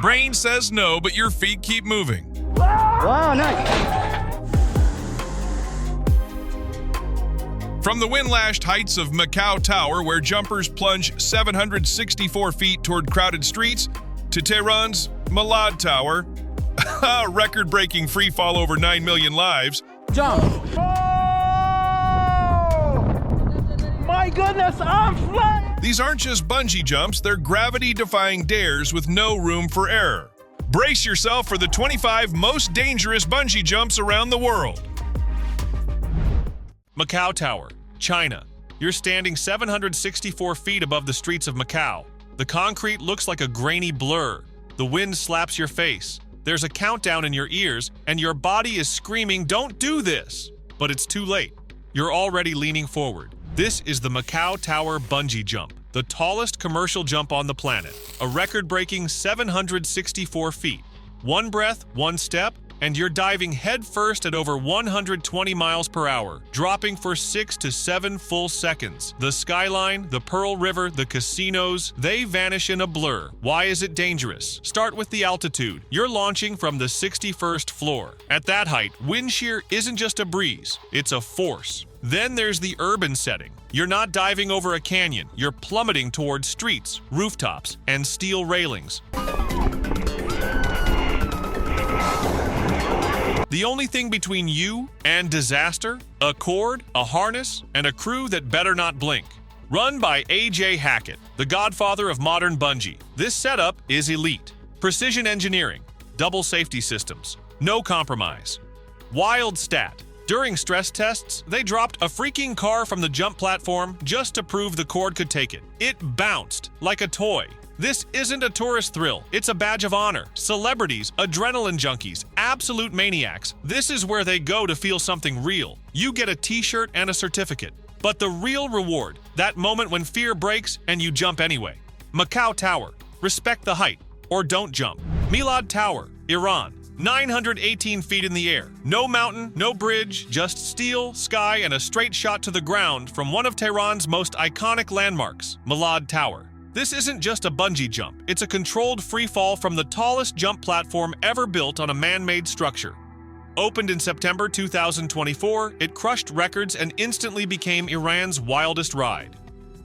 Brain says no, but your feet keep moving. Wow, nice. From the wind-lashed heights of Macau Tower, where jumpers plunge 764 feet toward crowded streets, to Tehran's Milad Tower, a record-breaking free fall over 9 million lives. Jump. Oh! My goodness, I'm flying! These aren't just bungee jumps, they're gravity-defying dares with no room for error. Brace yourself for the 25 most dangerous bungee jumps around the world. Macau Tower, China. You're standing 764 feet above the streets of Macau. The concrete looks like a grainy blur. The wind slaps your face. There's a countdown in your ears, and your body is screaming, "Don't do this!" But it's too late. You're already leaning forward. This is the Macau Tower bungee jump, the tallest commercial jump on the planet. A record-breaking 764 feet. One breath, one step, and you're diving headfirst at over 120 miles per hour, dropping for 6 to 7 full seconds. The skyline, the Pearl River, the casinos, they vanish in a blur. Why is it dangerous? Start with the altitude. You're launching from the 61st floor. At that height, wind shear isn't just a breeze, it's a force. Then there's the urban setting. You're not diving over a canyon, you're plummeting towards streets, rooftops, and steel railings. The only thing between you and disaster? A cord, a harness, and a crew that better not blink. Run by A.J. Hackett, the godfather of modern bungee. This setup is elite. Precision engineering, double safety systems, no compromise. Wild stat. During stress tests, they dropped a freaking car from the jump platform just to prove the cord could take it. It bounced like a toy. This isn't a tourist thrill, it's a badge of honor. Celebrities, adrenaline junkies, absolute maniacs, this is where they go to feel something real. You get a t-shirt and a certificate. But the real reward, that moment when fear breaks and you jump anyway. Macau Tower, respect the height, or don't jump. Milad Tower, Iran, 918 feet in the air. No mountain, no bridge, just steel, sky, and a straight shot to the ground from one of Tehran's most iconic landmarks, Milad Tower. This isn't just a bungee jump, it's a controlled free fall from the tallest jump platform ever built on a man-made structure. Opened in September 2024, it crushed records and instantly became Iran's wildest ride.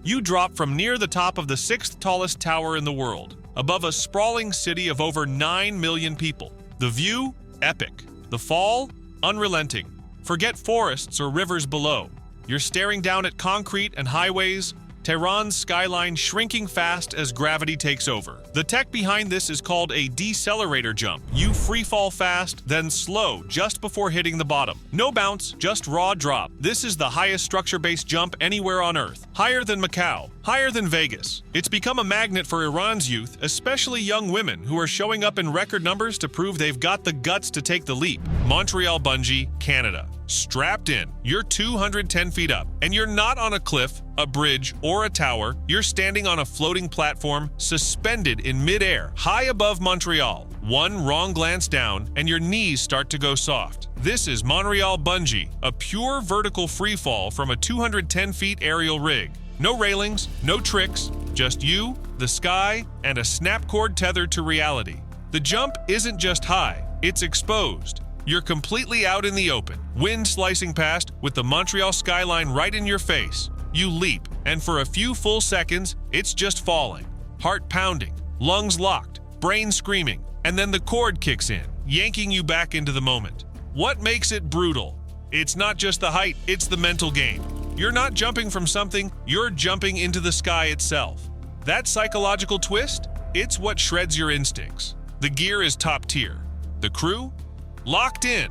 You drop from near the top of the 6th tallest tower in the world, above a sprawling city of over 9 million people. The view? Epic. The fall? Unrelenting. Forget forests or rivers below. You're staring down at concrete and highways, Tehran's skyline shrinking fast as gravity takes over. The tech behind this is called a decelerator jump. You free fall fast, then slow just before hitting the bottom. No bounce, just raw drop. This is the highest structure-based jump anywhere on Earth. Higher than Macau, higher than Vegas. It's become a magnet for Iran's youth, especially young women who are showing up in record numbers to prove they've got the guts to take the leap. Montreal Bungee, Canada. Strapped in, you're 210 feet up, and you're not on a cliff, a bridge, or a tower. You're standing on a floating platform, suspended in midair, high above Montreal. One wrong glance down, and your knees start to go soft. This is Montreal Bungee, a pure vertical free fall from a 210 feet aerial rig. No railings, no tricks, just you, the sky, and a snap cord tethered to reality. The jump isn't just high, it's exposed. You're completely out in the open, wind slicing past with the Montreal skyline right in your face. You leap, and for a few full seconds, it's just falling. Heart pounding, lungs locked, brain screaming, and then the cord kicks in, yanking you back into the moment. What makes it brutal? It's not just the height, it's the mental game. You're not jumping from something, you're jumping into the sky itself. That psychological twist? It's what shreds your instincts. The gear is top tier. The crew? Locked in.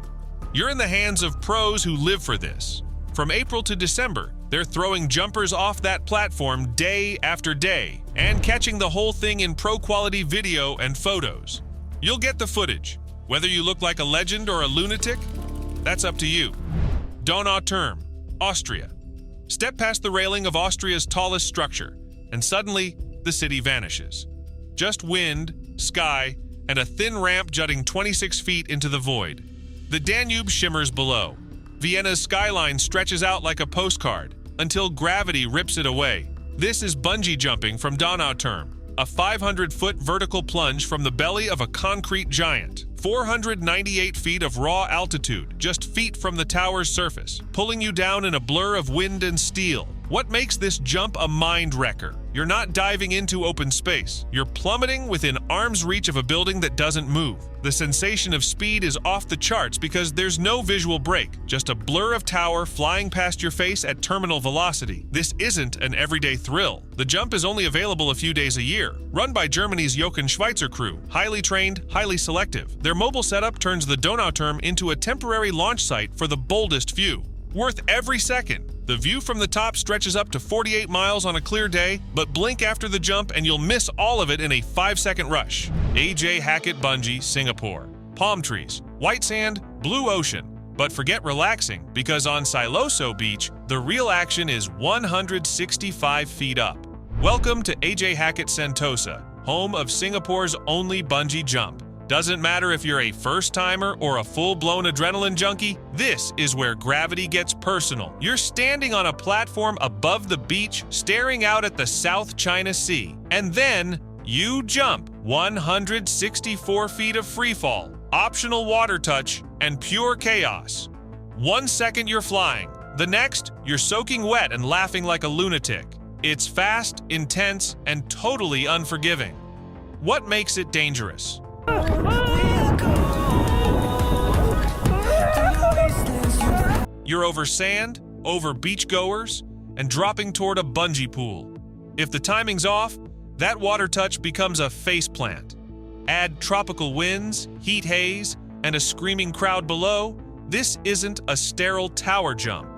You're in the hands of pros who live for this. From April to December, they're throwing jumpers off that platform day after day and catching the whole thing in pro-quality video and photos. You'll get the footage. Whether you look like a legend or a lunatic, that's up to you. Donauturm, Austria. Step past the railing of Austria's tallest structure, and suddenly the city vanishes. Just wind, sky, and a thin ramp jutting 26 feet into the void. The Danube shimmers below. Vienna's skyline stretches out like a postcard until gravity rips it away. This is bungee jumping from Donauturm. a 500-foot vertical plunge from the belly of a concrete giant. 498 feet of raw altitude, just feet from the tower's surface, pulling you down in a blur of wind and steel. What makes this jump a mind-wrecker? You're not diving into open space. You're plummeting within arm's reach of a building that doesn't move. The sensation of speed is off the charts because there's no visual break, just a blur of tower flying past your face at terminal velocity. This isn't an everyday thrill. The jump is only available a few days a year. Run by Germany's Jochen Schweitzer crew, highly trained, highly selective. Their mobile setup turns the Donauturm into a temporary launch site for the boldest few. Worth every second. The view from the top stretches up to 48 miles on a clear day, but blink after the jump and you'll miss all of it in a 5-second rush. AJ Hackett Bungee, Singapore. Palm trees, white sand, blue ocean. But forget relaxing, because on Siloso Beach, the real action is 165 feet up. Welcome to AJ Hackett Sentosa, home of Singapore's only bungee jump. Doesn't matter if you're a first-timer or a full-blown adrenaline junkie, this is where gravity gets personal. You're standing on a platform above the beach, staring out at the South China Sea. And then, you jump 164 feet of freefall, optional water touch, and pure chaos. 1 second you're flying. The next, you're soaking wet and laughing like a lunatic. It's fast, intense, and totally unforgiving. What makes it dangerous? You're over sand, over beachgoers, and dropping toward a bungee pool. If the timing's off, that water touch becomes a faceplant. Add tropical winds, heat haze, and a screaming crowd below, this isn't a sterile tower jump.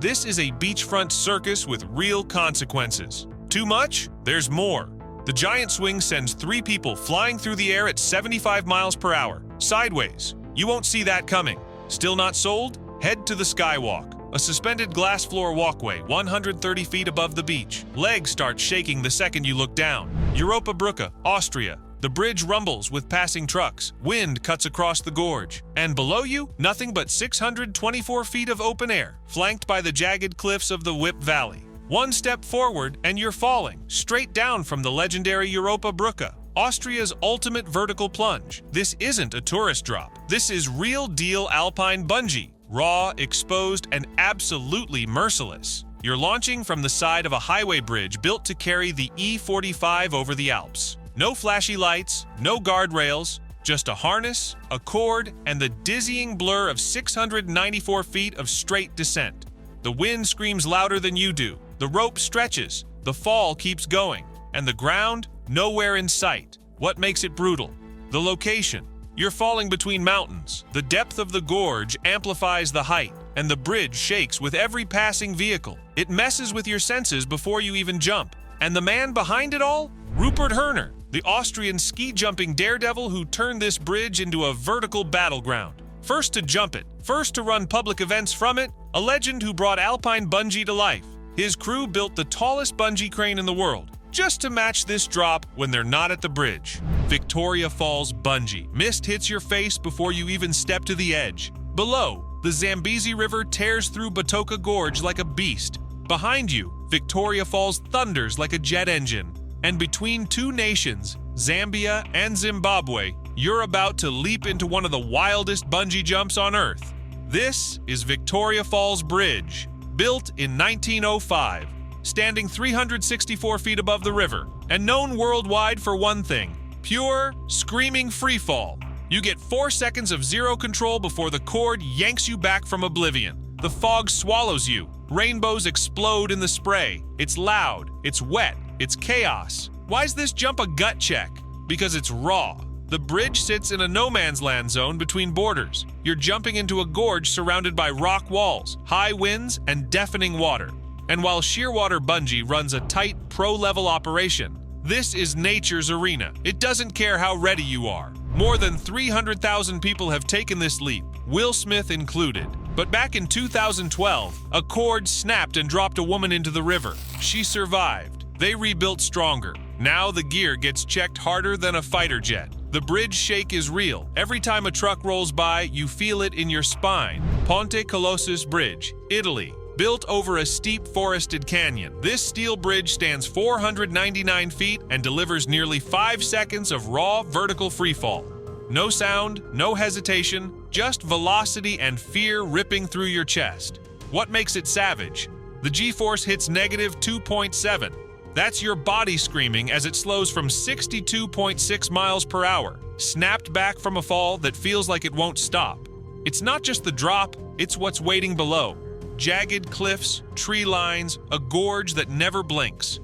This is a beachfront circus with real consequences. Too much? There's more. The giant swing sends 3 people flying through the air at 75 miles per hour, sideways. You won't see that coming. Still not sold? Head to the Skywalk, a suspended glass floor walkway 130 feet above the beach. Legs start shaking the second you look down. Europa Brücke, Austria. The bridge rumbles with passing trucks. Wind cuts across the gorge. And below you, nothing but 624 feet of open air, flanked by the jagged cliffs of the Whip Valley. 1 step forward and you're falling, straight down from the legendary Europa Brücke, Austria's ultimate vertical plunge. This isn't a tourist drop. This is real-deal alpine bungee, raw, exposed, and absolutely merciless. You're launching from the side of a highway bridge built to carry the E45 over the Alps. No flashy lights, no guardrails, just a harness, a cord, and the dizzying blur of 694 feet of straight descent. The wind screams louder than you do. The rope stretches, the fall keeps going, and the ground, nowhere in sight. What makes it brutal? The location. You're falling between mountains. The depth of the gorge amplifies the height, and the bridge shakes with every passing vehicle. It messes with your senses before you even jump. And the man behind it all? Rupert Herner, the Austrian ski-jumping daredevil who turned this bridge into a vertical battleground. First to jump it, first to run public events from it, a legend who brought alpine bungee to life. His crew built the tallest bungee crane in the world, just to match this drop when they're not at the bridge. Victoria Falls Bungee. Mist hits your face before you even step to the edge. Below, the Zambezi River tears through Batoka Gorge like a beast. Behind you, Victoria Falls thunders like a jet engine. And between 2 nations, Zambia and Zimbabwe, you're about to leap into one of the wildest bungee jumps on Earth. This is Victoria Falls Bridge, built in 1905, standing 364 feet above the river, and known worldwide for one thing: pure, screaming freefall. You get 4 seconds of zero control before the cord yanks you back from oblivion. The fog swallows you. Rainbows explode in the spray. It's loud, it's wet, it's chaos. Why's this jump a gut check? Because it's raw. The bridge sits in a no-man's land zone between borders. You're jumping into a gorge surrounded by rock walls, high winds, and deafening water. And while Shearwater Bungee runs a tight, pro-level operation, this is nature's arena. It doesn't care how ready you are. More than 300,000 people have taken this leap, Will Smith included. But back in 2012, a cord snapped and dropped a woman into the river. She survived. They rebuilt stronger. Now the gear gets checked harder than a fighter jet. The bridge shake is real. Every time a truck rolls by, you feel it in your spine. Ponte Colossus Bridge, Italy. built over a steep forested canyon. This steel bridge stands 499 feet and delivers nearly 5 seconds of raw vertical freefall. No sound, no hesitation, just velocity and fear ripping through your chest. What makes it savage? The G-force hits negative 2.7. That's your body screaming as it slows from 62.6 miles per hour, snapped back from a fall that feels like it won't stop. It's not just the drop, it's what's waiting below. Jagged cliffs, tree lines, a gorge that never blinks.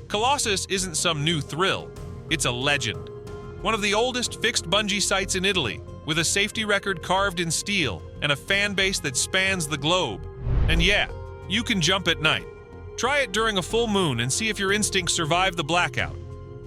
Colossus isn't some new thrill, it's a legend. One of the oldest fixed bungee sites in Italy, with a safety record carved in steel and a fan base that spans the globe. And yeah, you can jump at night. Try it during a full moon and see if your instincts survive the blackout.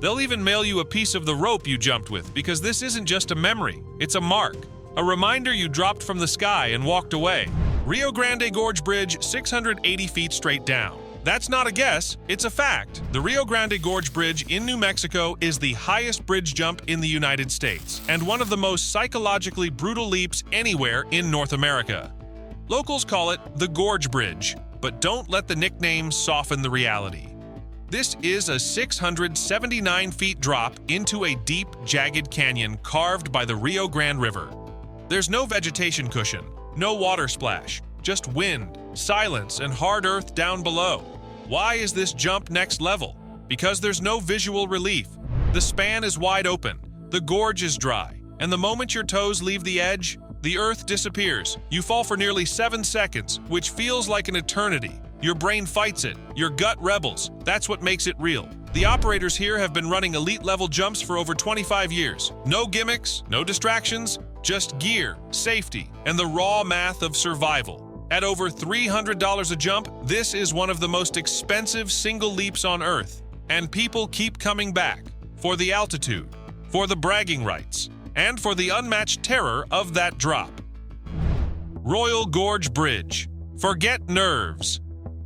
They'll even mail you a piece of the rope you jumped with, because this isn't just a memory, it's a mark. A reminder you dropped from the sky and walked away. Rio Grande Gorge Bridge, 680 feet straight down. That's not a guess, it's a fact. The Rio Grande Gorge Bridge in New Mexico is the highest bridge jump in the United States, and one of the most psychologically brutal leaps anywhere in North America. Locals call it the Gorge Bridge, but don't let the nickname soften the reality. This is a 679 feet drop into a deep, jagged canyon carved by the Rio Grande River. There's no vegetation cushion, no water splash, just wind, silence, and hard earth down below. Why is this jump next level? Because there's no visual relief. The span is wide open, the gorge is dry, and the moment your toes leave the edge, the earth disappears. You fall for nearly 7 seconds, which feels like an eternity. Your brain fights it, your gut rebels. That's what makes it real. The operators here have been running elite-level jumps for over 25 years. No gimmicks, no distractions, just gear, safety, and the raw math of survival. At over $300 a jump, this is one of the most expensive single leaps on Earth. And people keep coming back for the altitude, for the bragging rights, and for the unmatched terror of that drop. Royal Gorge Bridge. Forget nerves.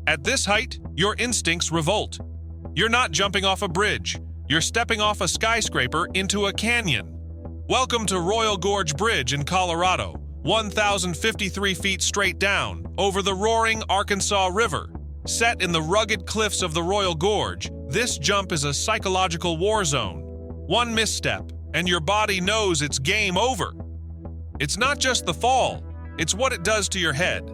At this height, your instincts revolt. You're not jumping off a bridge. You're stepping off a skyscraper into a canyon. Welcome to Royal Gorge Bridge in Colorado, 1,053 feet straight down, over the roaring Arkansas River. Set in the rugged cliffs of the Royal Gorge, this jump is a psychological war zone. One misstep, and your body knows it's game over. It's not just the fall, it's what it does to your head.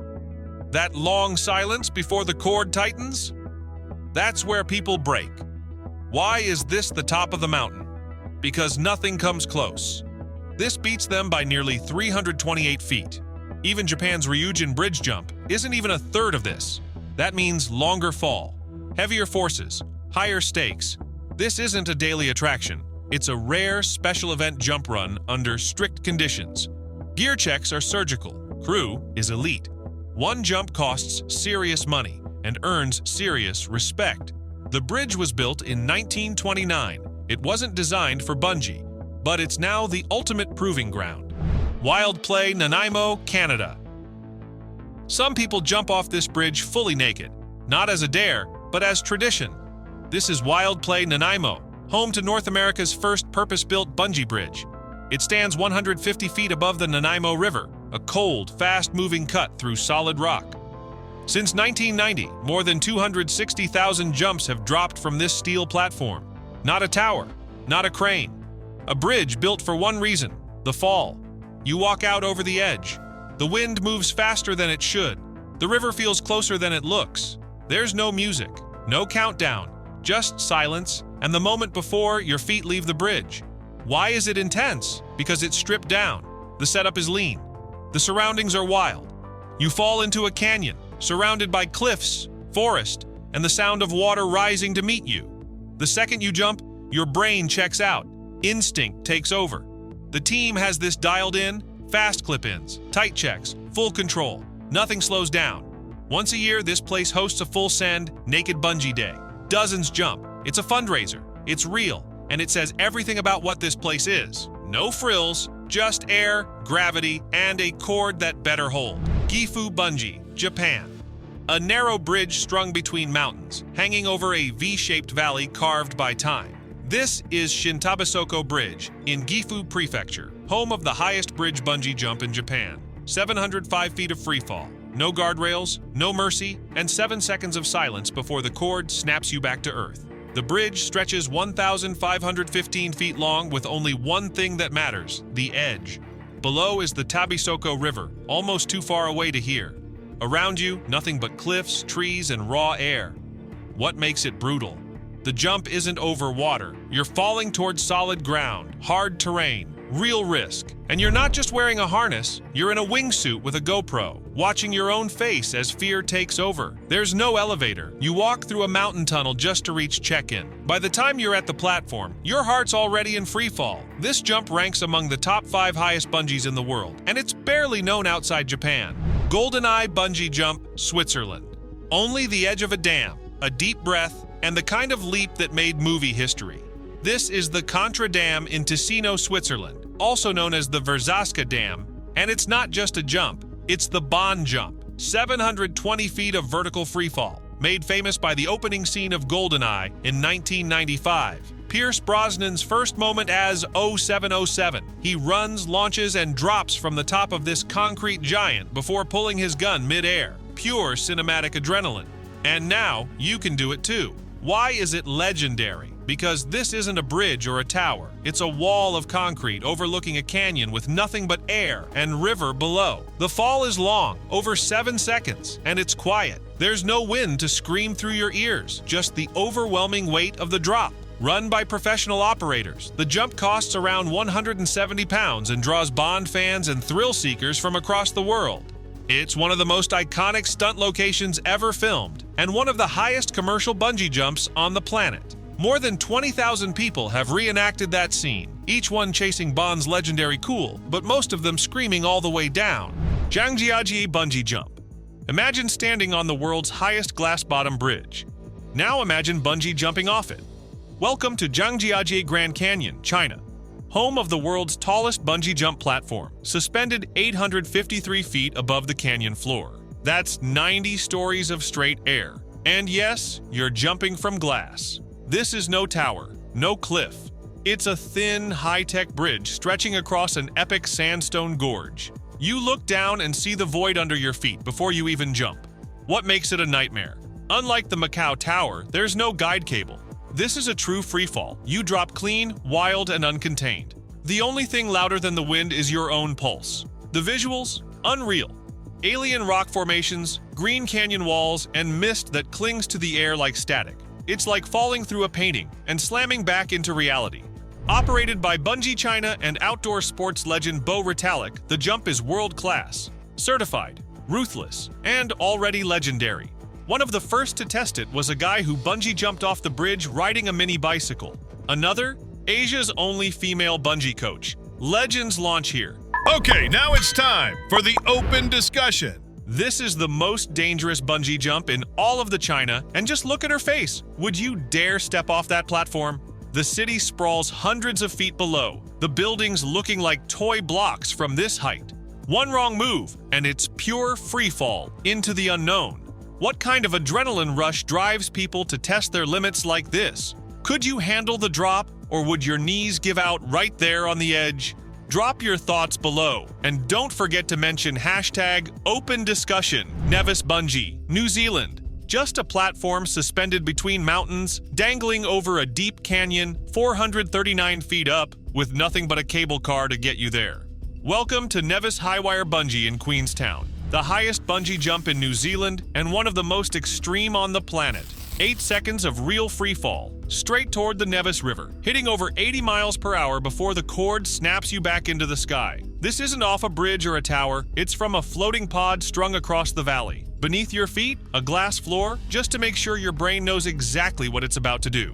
That long silence before the cord tightens? That's where people break. Why is this the top of the mountain? Because nothing comes close. This beats them by nearly 328 feet. Even Japan's Ryujin bridge jump isn't even a third of this. That means longer fall, heavier forces, higher stakes. This isn't a daily attraction. It's a rare special event jump run under strict conditions. Gear checks are surgical. Crew is elite. One jump costs serious money and earns serious respect. The bridge was built in 1929. It wasn't designed for bungee, but it's now the ultimate proving ground. Wild Play, Nanaimo, Canada. Some people jump off this bridge fully naked, not as a dare, but as tradition. This is Wild Play, Nanaimo, home to North America's first purpose-built bungee bridge. It stands 150 feet above the Nanaimo River, a cold, fast-moving cut through solid rock. Since 1990, more than 260,000 jumps have dropped from this steel platform. Not a tower, not a crane. A bridge built for one reason, the fall. You walk out over the edge. The wind moves faster than it should. The river feels closer than it looks. There's no music, no countdown, just silence, and the moment before your feet leave the bridge. Why is it intense? Because it's stripped down. The setup is lean. The surroundings are wild. You fall into a canyon, surrounded by cliffs, forest, and the sound of water rising to meet you. The second you jump, your brain checks out. Instinct takes over. The team has this dialed in, fast clip-ins, tight checks, full control. Nothing slows down. Once a year, this place hosts a full send, naked bungee day. Dozens jump. It's a fundraiser. It's real, and it says everything about what this place is. No frills, just air, gravity, and a cord that better hold. Gifu Bungee, Japan. A narrow bridge strung between mountains, hanging over a V-shaped valley carved by time. This is Shintabisoko Bridge in Gifu Prefecture, home of the highest bridge bungee jump in Japan. 705 feet of freefall, No guardrails, no mercy, and 7 seconds of silence before the cord snaps you back to Earth. The bridge stretches 1,515 feet long with only one thing that matters: the edge. Below is the Tabisoko River, almost too far away to hear. Around you, nothing but cliffs, trees, and raw air. What makes it brutal? The jump isn't over water. You're falling towards solid ground, hard terrain, real risk. And you're not just wearing a harness, you're in a wingsuit with a GoPro, watching your own face as fear takes over. There's no elevator. You walk through a mountain tunnel just to reach check-in. By the time you're at the platform, your heart's already in freefall. This jump ranks among the top 5 highest bungees in the world, and it's barely known outside Japan. GoldenEye Bungee Jump, Switzerland. Only the edge of a dam, a deep breath, and the kind of leap that made movie history. This is the Contra Dam in Ticino, Switzerland, also known as the Verzaska Dam, and it's not just a jump, it's the Bond jump, 720 feet of vertical freefall, made famous by the opening scene of GoldenEye in 1995. Pierce Brosnan's first moment as 0707. He runs, launches, and drops from the top of this concrete giant before pulling his gun mid-air. Pure cinematic adrenaline. And now, you can do it too. Why is it legendary? Because this isn't a bridge or a tower. It's a wall of concrete overlooking a canyon with nothing but air and river below. The fall is long, over 7 seconds, and it's quiet. There's no wind to scream through your ears, just the overwhelming weight of the drop. Run by professional operators, the jump costs around 170 pounds and draws Bond fans and thrill seekers from across the world. It's one of the most iconic stunt locations ever filmed, and one of the highest commercial bungee jumps on the planet. More than 20,000 people have reenacted that scene, each one chasing Bond's legendary cool, but most of them screaming all the way down. Zhangjiajie Bungee Jump. Imagine standing on the world's highest glass-bottom bridge. Now imagine bungee jumping off it. Welcome to Zhangjiajie Grand Canyon, China, home of the world's tallest bungee jump platform, suspended 853 feet above the canyon floor. That's 90 stories of straight air. And yes, you're jumping from glass. This is no tower, no cliff. It's a thin, high-tech bridge stretching across an epic sandstone gorge. You look down and see the void under your feet before you even jump. What makes it a nightmare? Unlike the Macau Tower, there's no guide cable. This is a true freefall. You drop clean, wild, and uncontained. The only thing louder than the wind is your own pulse. The visuals? Unreal. Alien rock formations, green canyon walls, and mist that clings to the air like static. It's like falling through a painting and slamming back into reality. Operated by Bungee China and outdoor sports legend Bo Ritalik, the jump is world-class, certified, ruthless, and already legendary. One of the first to test it was a guy who bungee jumped off the bridge riding a mini bicycle. Another? Asia's only female bungee coach. Legends launch here. Okay, now it's time for the open discussion. This is the most dangerous bungee jump in all of the China, and just look at her face. Would you dare step off that platform? The city sprawls hundreds of feet below, the buildings looking like toy blocks from this height. One wrong move, and it's pure free fall into the unknown. What kind of adrenaline rush drives people to test their limits like this? Could you handle the drop, or would your knees give out right there on the edge? Drop your thoughts below, and don't forget to mention #OpenDiscussion. Nevis Bungee, New Zealand. Just a platform suspended between mountains, dangling over a deep canyon 439 feet up, with nothing but a cable car to get you there. Welcome to Nevis Highwire Bungee in Queenstown, the highest bungee jump in New Zealand and one of the most extreme on the planet. 8 seconds of real free fall, straight toward the Nevis River, hitting over 80 miles per hour before the cord snaps you back into the sky. This isn't off a bridge or a tower, it's from a floating pod strung across the valley. Beneath your feet, a glass floor, just to make sure your brain knows exactly what it's about to do.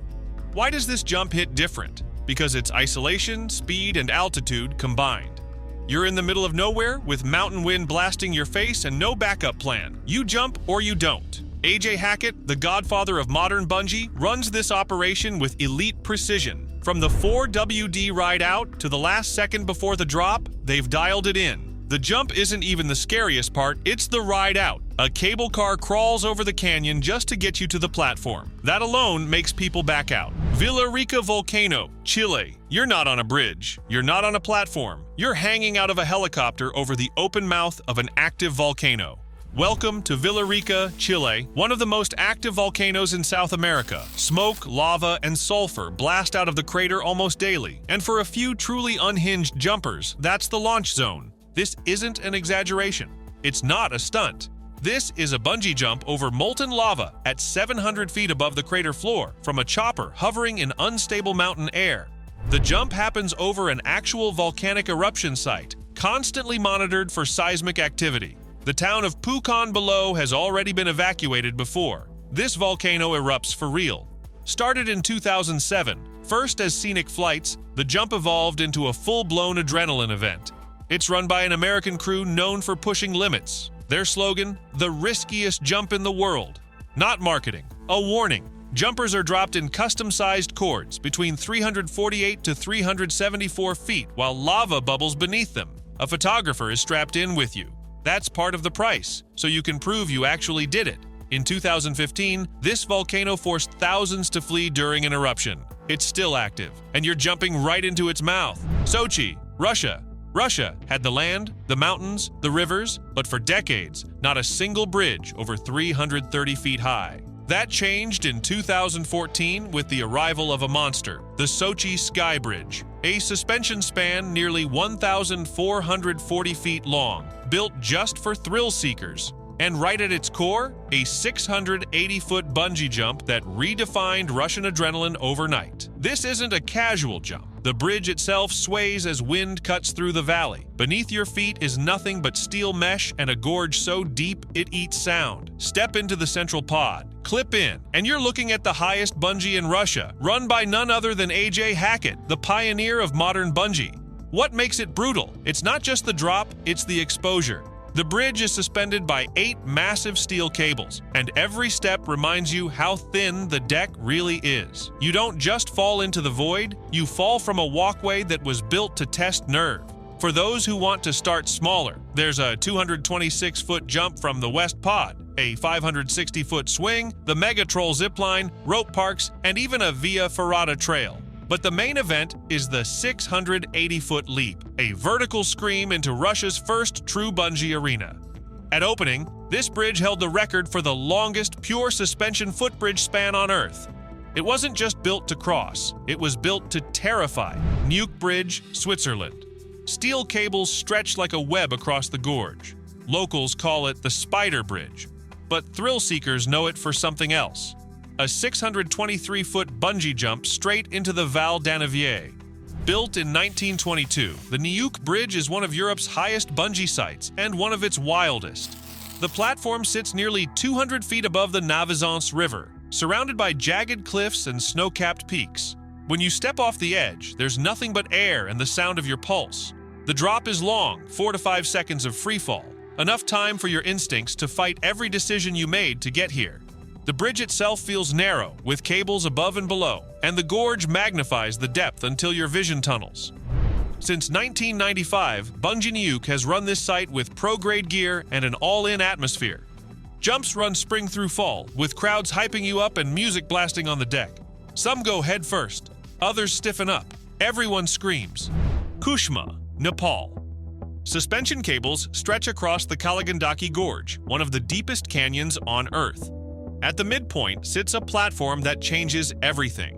Why does this jump hit different? Because it's isolation, speed, and altitude combined. You're in the middle of nowhere with mountain wind blasting your face and no backup plan. You jump or you don't. AJ Hackett, the godfather of modern bungee, runs this operation with elite precision. From the 4WD ride out to the last second before the drop, they've dialed it in. The jump isn't even the scariest part, it's the ride out. A cable car crawls over the canyon just to get you to the platform. That alone makes people back out. Villarrica Volcano, Chile. You're not on a bridge. You're not on a platform. You're hanging out of a helicopter over the open mouth of an active volcano. Welcome to Villarrica, Chile, one of the most active volcanoes in South America. Smoke, lava, and sulfur blast out of the crater almost daily, and for a few truly unhinged jumpers, that's the launch zone. This isn't an exaggeration. It's not a stunt. This is a bungee jump over molten lava at 700 feet above the crater floor from a chopper hovering in unstable mountain air. The jump happens over an actual volcanic eruption site, constantly monitored for seismic activity. The town of Pucón below has already been evacuated before. This volcano erupts for real. Started in 2007, first as scenic flights, the jump evolved into a full-blown adrenaline event. It's run by an American crew known for pushing limits. Their slogan, the riskiest jump in the world. Not marketing, a warning. Jumpers are dropped in custom-sized cords between 348 to 374 feet while lava bubbles beneath them. A photographer is strapped in with you. That's part of the price, so you can prove you actually did it. In 2015, this volcano forced thousands to flee during an eruption. It's still active, and you're jumping right into its mouth. Sochi, Russia. Russia had the land, the mountains, the rivers, but for decades, not a single bridge over 330 feet high. That changed in 2014 with the arrival of a monster, the Sochi Sky Bridge, a suspension span nearly 1,440 feet long, built just for thrill seekers. And right at its core, a 680-foot bungee jump that redefined Russian adrenaline overnight. This isn't a casual jump. The bridge itself sways as wind cuts through the valley. Beneath your feet is nothing but steel mesh and a gorge so deep it eats sound. Step into the central pod, clip in, and you're looking at the highest bungee in Russia, run by none other than A.J. Hackett, the pioneer of modern bungee. What makes it brutal? It's not just the drop, it's the exposure. The bridge is suspended by 8 massive steel cables, and every step reminds you how thin the deck really is. You don't just fall into the void, you fall from a walkway that was built to test nerve. For those who want to start smaller, there's a 226-foot jump from the West Pod, a 560-foot swing, the Megatroll zipline, rope parks, and even a Via Ferrata trail. But the main event is the 680-foot leap, a vertical scream into Russia's first true bungee arena. At opening, this bridge held the record for the longest pure suspension footbridge span on Earth. It wasn't just built to cross, it was built to terrify. Nuke Bridge, Switzerland. Steel cables stretch like a web across the gorge. Locals call it the Spider Bridge, but thrill seekers know it for something else. A 623-foot bungee jump straight into the Val d'Annevier. Built in 1922, the Nuke Bridge is one of Europe's highest bungee sites and one of its wildest. The platform sits nearly 200 feet above the Navizance River, surrounded by jagged cliffs and snow-capped peaks. When you step off the edge, there's nothing but air and the sound of your pulse. The drop is long, 4 to 5 seconds of freefall, enough time for your instincts to fight every decision you made to get here. The bridge itself feels narrow, with cables above and below, and the gorge magnifies the depth until your vision tunnels. Since 1995, Bungee Nuke has run this site with pro-grade gear and an all-in atmosphere. Jumps run spring through fall, with crowds hyping you up and music blasting on the deck. Some go head first, others stiffen up. Everyone screams. Kushma, Nepal. Suspension cables stretch across the Kaligandaki Gorge, one of the deepest canyons on Earth. At the midpoint sits a platform that changes everything.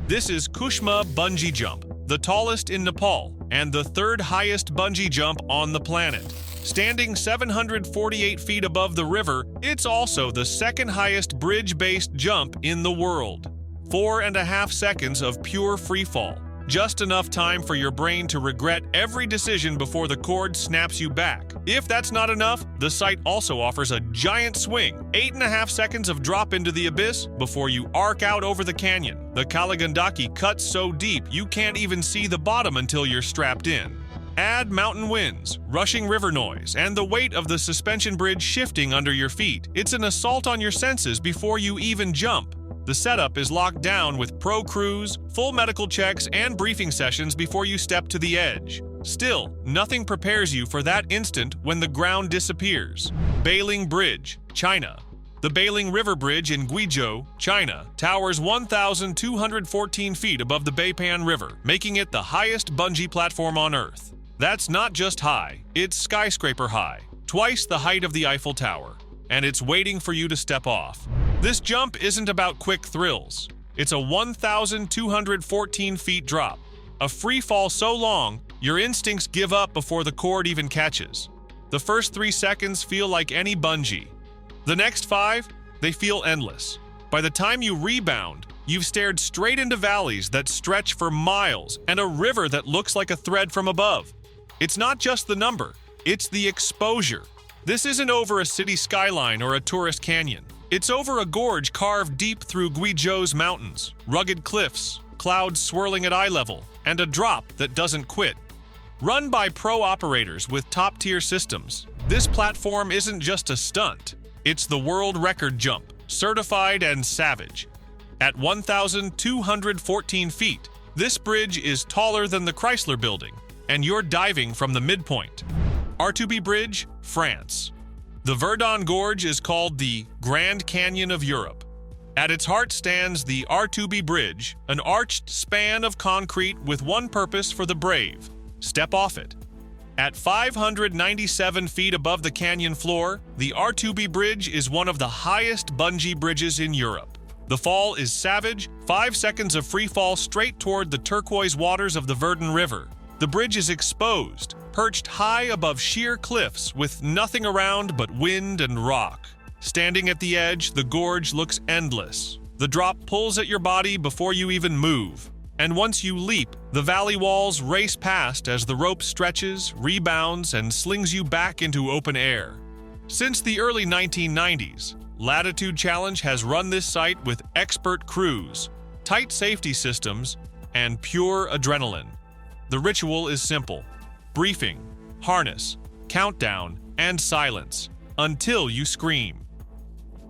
This is Kushma Bungee Jump, the tallest in Nepal and the 3rd highest bungee jump on the planet. Standing 748 feet above the river, it's also the 2nd highest bridge-based jump in the world. 4.5 seconds of pure freefall. Just enough time for your brain to regret every decision before the cord snaps you back. If that's not enough, the site also offers a giant swing, 8.5 seconds of drop into the abyss before you arc out over the canyon. The Kaligandaki cuts so deep you can't even see the bottom until you're strapped in. Add mountain winds, rushing river noise, and the weight of the suspension bridge shifting under your feet. It's an assault on your senses before you even jump. The setup is locked down with pro crews, full medical checks, and briefing sessions before you step to the edge. Still, nothing prepares you for that instant when the ground disappears. Bailing Bridge, China. The Bailing River Bridge in Guizhou, China, towers 1,214 feet above the Beipan River, making it the highest bungee platform on Earth. That's not just high, it's skyscraper high. twice the height of the Eiffel Tower, and it's waiting for you to step off. This jump isn't about quick thrills. It's a 1,214 feet drop, a free fall so long, your instincts give up before the cord even catches. The first 3 seconds feel like any bungee. The next 5, they feel endless. By the time you rebound, you've stared straight into valleys that stretch for miles and a river that looks like a thread from above. It's not just the number, it's the exposure. This isn't over a city skyline or a tourist canyon. It's over a gorge carved deep through Guizhou's mountains, rugged cliffs, clouds swirling at eye level, and a drop that doesn't quit. Run by pro operators with top-tier systems, this platform isn't just a stunt. It's the world record jump, certified and savage. At 1,214 feet, this bridge is taller than the Chrysler Building, and you're diving from the midpoint. R2B Bridge, France. The Verdun Gorge is called the Grand Canyon of Europe. At its heart stands the R2B Bridge, an arched span of concrete with one purpose for the brave: step off it. At 597 feet above the canyon floor, the R2B Bridge is one of the highest bungee bridges in Europe. The fall is savage, 5 seconds of free fall straight toward the turquoise waters of the Verdun River. The bridge is exposed, perched high above sheer cliffs with nothing around but wind and rock. Standing at the edge, the gorge looks endless. The drop pulls at your body before you even move. And once you leap, the valley walls race past as the rope stretches, rebounds, and slings you back into open air. Since the early 1990s, Latitude Challenge has run this site with expert crews, tight safety systems, and pure adrenaline. The ritual is simple: briefing, harness, countdown, and silence, until you scream.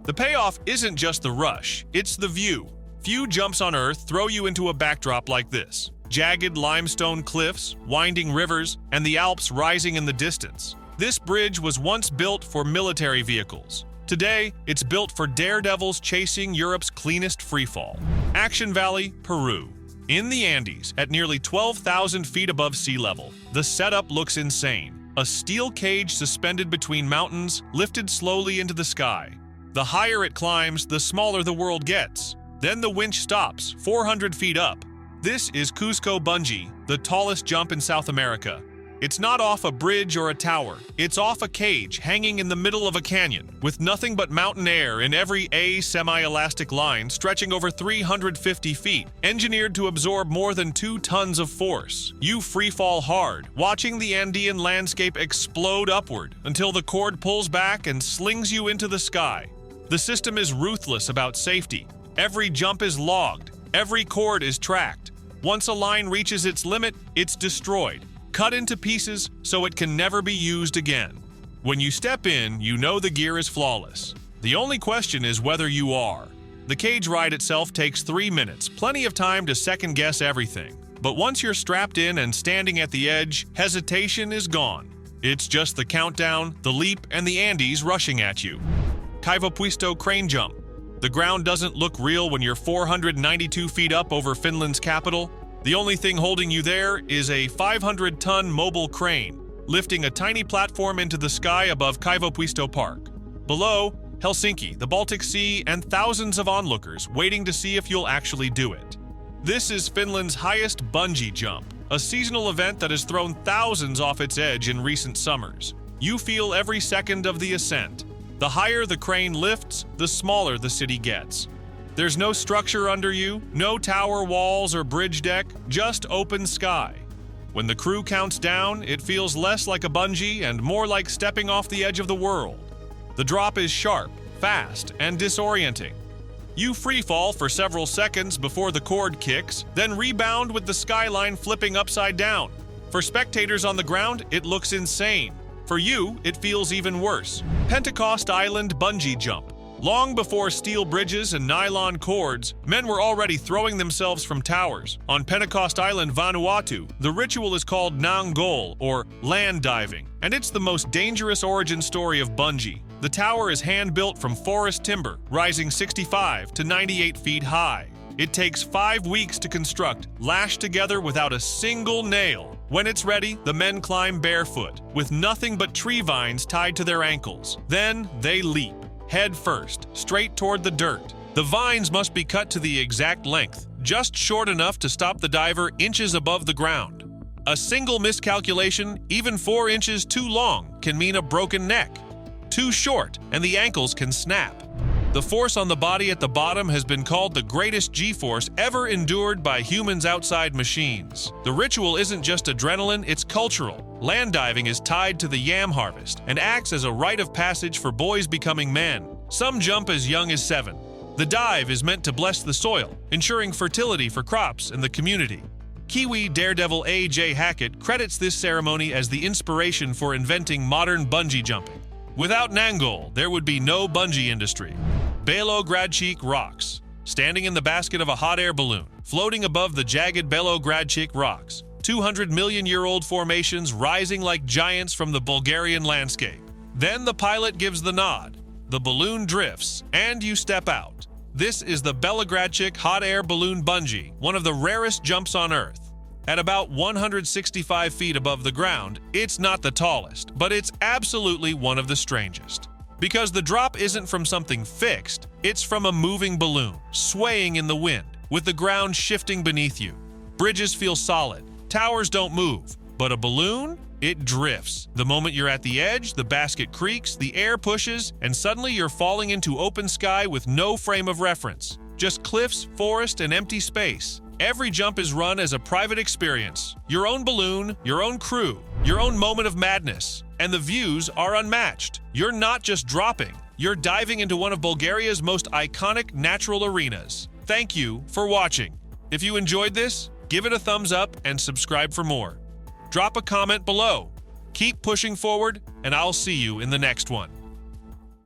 The payoff isn't just the rush, it's the view. Few jumps on Earth throw you into a backdrop like this: jagged limestone cliffs, winding rivers, and the Alps rising in the distance. This bridge was once built for military vehicles. Today, it's built for daredevils chasing Europe's cleanest freefall. Action Valley, Peru. In the Andes, at nearly 12,000 feet above sea level, the setup looks insane. A steel cage suspended between mountains, lifted slowly into the sky. The higher it climbs, the smaller the world gets. Then the winch stops, 400 feet up. This is Cusco Bungee, the tallest jump in South America. It's not off a bridge or a tower. It's off a cage hanging in the middle of a canyon, with nothing but mountain air in every semi-elastic line stretching over 350 feet, engineered to absorb more than 2 tons of force. You free fall hard, watching the Andean landscape explode upward until the cord pulls back and slings you into the sky. The system is ruthless about safety. Every jump is logged. Every cord is tracked. Once a line reaches its limit, it's destroyed, cut into pieces so it can never be used again. When you step in, you know the gear is flawless. The only question is whether you are. The cage ride itself takes 3 minutes, plenty of time to second-guess everything. But once you're strapped in and standing at the edge, hesitation is gone. It's just the countdown, the leap, and the Andes rushing at you. Kaivopuisto crane jump. The ground doesn't look real when you're 492 feet up over Finland's capital. The only thing holding you there is a 500-ton mobile crane, lifting a tiny platform into the sky above Kaivopuisto Park. Below, Helsinki, the Baltic Sea, and thousands of onlookers waiting to see if you'll actually do it. This is Finland's highest bungee jump, a seasonal event that has thrown thousands off its edge in recent summers. You feel every second of the ascent. The higher the crane lifts, the smaller the city gets. There's no structure under you, no tower walls or bridge deck, just open sky. When the crew counts down, it feels less like a bungee and more like stepping off the edge of the world. The drop is sharp, fast, and disorienting. You free fall for several seconds before the cord kicks, then rebound with the skyline flipping upside down. For spectators on the ground, it looks insane. For you, it feels even worse. Pentecost Island bungee jump. Long before steel bridges and nylon cords, men were already throwing themselves from towers. On Pentecost Island, Vanuatu, the ritual is called Nangol, or land diving, and it's the most dangerous origin story of bungee. The tower is hand-built from forest timber, rising 65 to 98 feet high. It takes 5 weeks to construct, lashed together without a single nail. When it's ready, the men climb barefoot, with nothing but tree vines tied to their ankles. Then they leap, head first, straight toward the dirt. The vines must be cut to the exact length, just short enough to stop the diver inches above the ground. A single miscalculation, even 4 inches too long, can mean a broken neck. Too short, and the ankles can snap. The force on the body at the bottom has been called the greatest G-force ever endured by humans outside machines. The ritual isn't just adrenaline, it's cultural. Land diving is tied to the yam harvest and acts as a rite of passage for boys becoming men. Some jump as young as 7. The dive is meant to bless the soil, ensuring fertility for crops and the community. Kiwi daredevil A.J. Hackett credits this ceremony as the inspiration for inventing modern bungee jumping. Without Nangol, there would be no bungee industry. Belogradchik rocks. Standing in the basket of a hot air balloon, floating above the jagged Belogradchik rocks, 200-million-year-old formations rising like giants from the Bulgarian landscape. Then the pilot gives the nod, the balloon drifts, and you step out. This is the Belogradchik hot air balloon bungee, one of the rarest jumps on Earth. At about 165 feet above the ground, it's not the tallest, but it's absolutely one of the strangest. Because the drop isn't from something fixed, it's from a moving balloon, swaying in the wind, with the ground shifting beneath you. Bridges feel solid, towers don't move, but a balloon? It drifts. The moment you're at the edge, the basket creaks, the air pushes, and suddenly you're falling into open sky with no frame of reference. Just cliffs, forest, and empty space. Every jump is run as a private experience. Your own balloon, your own crew, your own moment of madness. And the views are unmatched. You're not just dropping, you're diving into one of Bulgaria's most iconic natural arenas. Thank you for watching. If you enjoyed this, give it a thumbs up and subscribe for more. Drop a comment below. Keep pushing forward, and I'll see you in the next one.